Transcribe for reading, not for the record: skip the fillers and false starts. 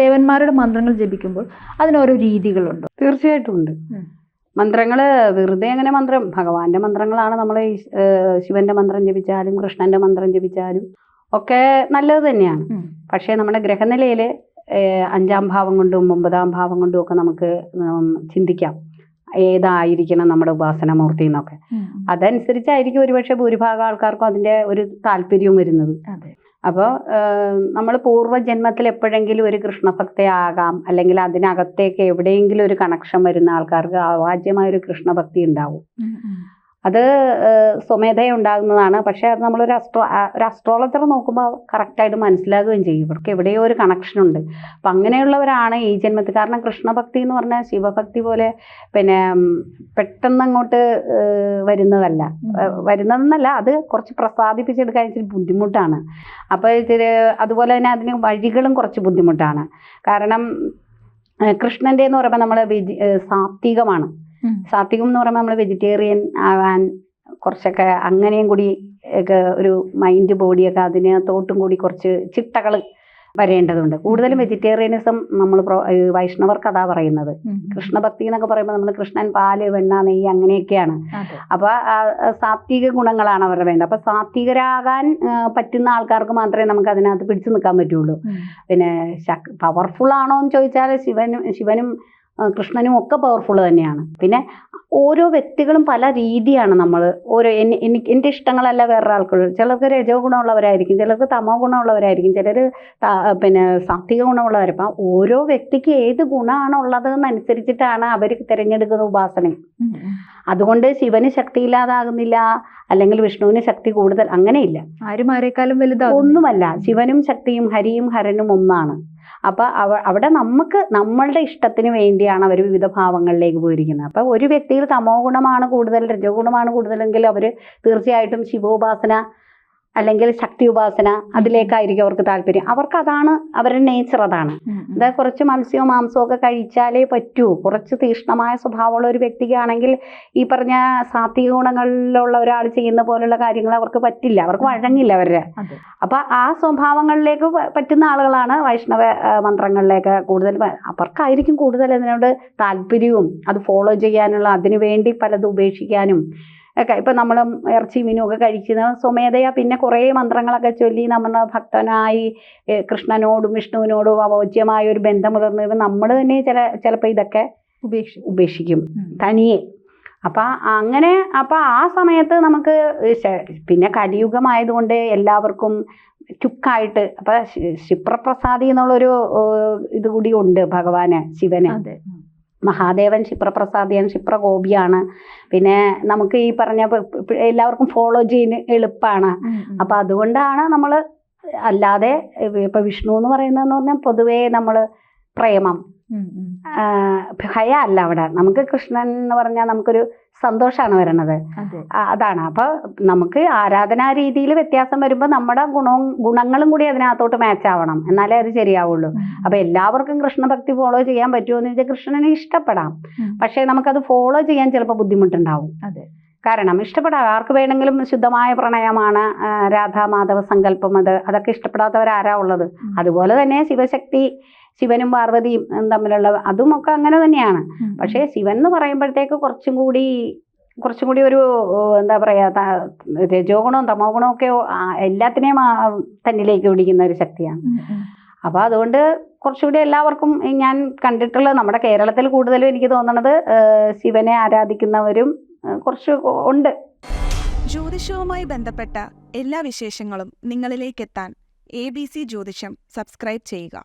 ദേവന്മാരുടെ മന്ത്രങ്ങൾ ജപിക്കുമ്പോൾ അതിനോരോ രീതികളുണ്ടോ? തീർച്ചയായിട്ടും ഉണ്ട്. മന്ത്രങ്ങൾ വെറുതെ അങ്ങനെ ഭഗവാന്റെ മന്ത്രങ്ങളാണ്. നമ്മൾ ശിവന്റെ മന്ത്രം ജപിച്ചാലും കൃഷ്ണന്റെ മന്ത്രം ജപിച്ചാലും ഒക്കെ നല്ലത് തന്നെയാണ്. പക്ഷേ നമ്മുടെ ഗ്രഹനിലയിൽ 5-ാം ഭാവം കൊണ്ടും 9-ാം ഭാവം കൊണ്ടും ഒക്കെ നമുക്ക് ചിന്തിക്കാം ഏതായിരിക്കണം നമ്മുടെ ഉപാസനാമൂർത്തി എന്നൊക്കെ. അതനുസരിച്ചായിരിക്കും ഒരുപക്ഷെ ഭൂരിഭാഗം ആൾക്കാർക്കും അതിൻ്റെ ഒരു താല്പര്യവും വരുന്നത്. അപ്പോൾ നമ്മൾ പൂർവ്വജന്മത്തിൽ എപ്പോഴെങ്കിലും ഒരു കൃഷ്ണഭക്തയാകാം, അല്ലെങ്കിൽ അതിനകത്തേക്ക് എവിടെയെങ്കിലും ഒരു കണക്ഷൻ വരുന്ന ആൾക്കാർക്ക് അവാച്യമായൊരു കൃഷ്ണഭക്തി ഉണ്ടാവും. അത് സ്വമേധയ ഉണ്ടാകുന്നതാണ്. പക്ഷേ അത് നമ്മളൊരു അസ്ട്രോളജർ നോക്കുമ്പോൾ കറക്റ്റായിട്ട് മനസ്സിലാകുകയും ചെയ്യും ഇവർക്ക് എവിടെയോ ഒരു കണക്ഷനുണ്ട്. അപ്പം അങ്ങനെയുള്ളവരാണ് ഈ ജന്മത്തിൽ. കാരണം കൃഷ്ണഭക്തി എന്ന് പറഞ്ഞാൽ ശിവഭക്തി പോലെ പിന്നെ പെട്ടെന്ന് അങ്ങോട്ട് വരുന്നതെന്നല്ല, അത് കുറച്ച് പ്രസാദിപ്പിച്ചെടുക്കാൻ ഇച്ചിരി ബുദ്ധിമുട്ടാണ്. അപ്പോൾ അതുപോലെ തന്നെ അതിന് വഴികളും കുറച്ച് ബുദ്ധിമുട്ടാണ്. കാരണം കൃഷ്ണൻ്റെ എന്ന് പറയുമ്പോൾ നമ്മൾ സാത്വികമാണ്. സാത്വികം എന്ന് പറയുമ്പോൾ നമ്മൾ വെജിറ്റേറിയൻ ആകാൻ കുറച്ചൊക്കെ അങ്ങനെയും കൂടി ഒക്കെ ഒരു മൈൻഡ് ബോഡിയൊക്കെ അതിനകത്തോട്ടും കൂടി കുറച്ച് ചിട്ടകൾ വരേണ്ടതുണ്ട്. കൂടുതലും വെജിറ്റേറിയനിസം നമ്മൾ വൈഷ്ണവർക്ക് അതാ പറയുന്നത്. കൃഷ്ണഭക്തി എന്നൊക്കെ പറയുമ്പോൾ നമ്മൾ കൃഷ്ണൻ പാല്, വെണ്ണ, നെയ്യ് അങ്ങനെയൊക്കെയാണ്. അപ്പോൾ സാത്വിക ഗുണങ്ങളാണ് അവരുടെ വേണ്ടത്. അപ്പോൾ സാത്വികരാകാൻ പറ്റുന്ന ആൾക്കാർക്ക് മാത്രമേ നമുക്ക് അതിനകത്ത് പിടിച്ചു നിൽക്കാൻ പറ്റുള്ളൂ. പിന്നെ പവർഫുൾ ആണോ എന്ന് ചോദിച്ചാൽ ശിവനും കൃഷ്ണനും ഒക്കെ പവർഫുൾ തന്നെയാണ്. പിന്നെ ഓരോ വ്യക്തികളും പല രീതിയാണ്. നമ്മൾ എൻ്റെ ഇഷ്ടങ്ങളല്ല വേറൊരാൾക്കുള്ളൂ. ചിലർക്ക് രജോ ഗുണമുള്ളവരായിരിക്കും, ചിലർക്ക് തമോ ഗുണമുള്ളവരായിരിക്കും, ചിലർ പിന്നെ സാത്വിക ഗുണമുള്ളവർ. അപ്പം ഓരോ വ്യക്തിക്ക് ഏത് ഗുണമാണുള്ളത് എന്നനുസരിച്ചിട്ടാണ് അവർ തിരഞ്ഞെടുക്കുന്ന ഉപാസന. അതുകൊണ്ട് ശിവന് ശക്തി ഇല്ലാതാകുന്നില്ല, അല്ലെങ്കിൽ വിഷ്ണുവിന് ശക്തി കൂടുതൽ, അങ്ങനെയില്ല. ആരും ആരെക്കാളും വലുതാണ് ഒന്നുമല്ല. ശിവനും ശക്തിയും ഹരിയും ഹരനും ഒന്നാണ്. അപ്പോൾ അവിടെ നമ്മളുടെ ഇഷ്ടത്തിന് വേണ്ടിയാണ് അവർ വിവിധ ഭാവങ്ങളിലേക്ക് പോയിരിക്കുന്നത്. അപ്പോൾ ഒരു വ്യക്തിയിൽ തമോ ഗുണമാണ് കൂടുതൽ, രജോ ഗുണമാണ് കൂടുതലെങ്കിൽ അവർ തീർച്ചയായിട്ടും ശിവോപാസന അല്ലെങ്കിൽ ശക്തി ഉപാസന അതിലേക്കായിരിക്കും അവർക്ക് താല്പര്യം. അവർക്ക് അതാണ് അവരുടെ നേച്ചർ. അതാണ്. അതായത് കുറച്ച് മത്സ്യവും മാംസവും ഒക്കെ കഴിച്ചാലേ പറ്റൂ. കുറച്ച് തീക്ഷ്ണമായ സ്വഭാവമുള്ള ഒരു വ്യക്തിക്കാണെങ്കിൽ ഈ പറഞ്ഞ സാത്വിക ഗുണങ്ങളിലുള്ള ഒരാൾ ചെയ്യുന്ന പോലുള്ള കാര്യങ്ങൾ അവർക്ക് പറ്റില്ല, അവർക്ക് വഴങ്ങില്ല അവരുടെ. അപ്പൊ ആ സ്വഭാവങ്ങളിലേക്ക് പറ്റുന്ന ആളുകളാണ് വൈഷ്ണവ മന്ത്രങ്ങളിലേക്ക് കൂടുതൽ. അവർക്കായിരിക്കും കൂടുതൽ അതിനോട് താല്പര്യവും അത് ഫോളോ ചെയ്യാനുള്ള, അതിനു വേണ്ടി പലതും ഉപേക്ഷിക്കാനും ഒക്കെ. ഇപ്പം നമ്മൾ ഇറച്ചി മീനും ഒക്കെ കഴിക്കുന്ന സ്വമേധയാ പിന്നെ കുറേ മന്ത്രങ്ങളൊക്കെ ചൊല്ലി നമ്മുടെ ഭക്തനായി കൃഷ്ണനോടും വിഷ്ണുവിനോടും അവാച്യമായ ഒരു ബന്ധം മുതിർന്ന് നമ്മൾ തന്നെ ചിലപ്പോൾ ഇതൊക്കെ ഉപേക്ഷിക്കും തനിയെ. അപ്പം ആ സമയത്ത് നമുക്ക് പിന്നെ കലിയുഗമായതുകൊണ്ട് എല്ലാവർക്കും ചുക്കായിട്ട്. അപ്പം ക്ഷിപ്രപ്രസാദി എന്നുള്ളൊരു ഇതുകൂടി ഉണ്ട് ഭഗവാന് ശിവന്. മഹാദേവൻ ക്ഷിപ്രപ്രസാദിയാണ്, ക്ഷിപ്രകോപിയാണ്. പിന്നെ നമുക്ക് ഈ പറഞ്ഞ എല്ലാവർക്കും ഫോളോ ചെയ്യാൻ എളുപ്പമാണ്. അപ്പം അതുകൊണ്ടാണ് നമ്മൾ അല്ലാതെ ഇപ്പം വിഷ്ണു എന്ന് പറയുന്നതെന്ന് പറഞ്ഞാൽ പൊതുവേ നമ്മൾ പ്രേമം, ഭയ അല്ല. അവിടെ നമുക്ക് കൃഷ്ണൻ എന്ന് പറഞ്ഞാൽ നമുക്കൊരു സന്തോഷമാണ് വരണത്. അതാണ്. അപ്പോൾ നമുക്ക് ആരാധനാ രീതിയിൽ വ്യത്യാസം വരുമ്പോൾ നമ്മുടെ ഗുണങ്ങളും കൂടി അതിനകത്തോട്ട് മാച്ച് ആവണം, എന്നാലേ അത് ശരിയാവുള്ളൂ. അപ്പോൾ എല്ലാവർക്കും കൃഷ്ണഭക്തി ഫോളോ ചെയ്യാൻ പറ്റുമോ എന്ന് വെച്ചാൽ കൃഷ്ണനെ ഇഷ്ടപ്പെടാം, പക്ഷേ നമുക്കത് ഫോളോ ചെയ്യാൻ ചിലപ്പോൾ ബുദ്ധിമുട്ടുണ്ടാവും. കാരണം ഇഷ്ടപ്പെടാം, ആർക്ക് വേണമെങ്കിലും ശുദ്ധമായ പ്രണയമാണ്, രാധാമാധവ സങ്കല്പം, അതൊക്കെ ഇഷ്ടപ്പെടാത്തവരാരാ ഉള്ളത്? അതുപോലെ തന്നെ ശിവനും പാർവതിയും തമ്മിലുള്ള അതുമൊക്കെ അങ്ങനെ തന്നെയാണ്. പക്ഷേ ശിവൻ എന്ന് പറയുമ്പോഴത്തേക്ക് കുറച്ചും കൂടി ഒരു എന്താ പറയുക, രജോ ഗുണവും തമോ ഗുണവും ഒക്കെ എല്ലാത്തിനെയും തന്നിലേക്ക് പിടിക്കുന്ന ഒരു ശക്തിയാണ്. അപ്പോൾ അതുകൊണ്ട് കുറച്ചുകൂടി എല്ലാവർക്കും ഞാൻ കണ്ടിട്ടുള്ള നമ്മുടെ കേരളത്തിൽ കൂടുതലും എനിക്ക് തോന്നുന്നത് ശിവനെ ആരാധിക്കുന്നവരും കുറച്ച് ഉണ്ട്. ജ്യോതിഷവുമായി ബന്ധപ്പെട്ട എല്ലാ വിശേഷങ്ങളും നിങ്ങളിലേക്ക് എത്താൻ ABC ജ്യോതിഷം സബ്സ്ക്രൈബ് ചെയ്യുക.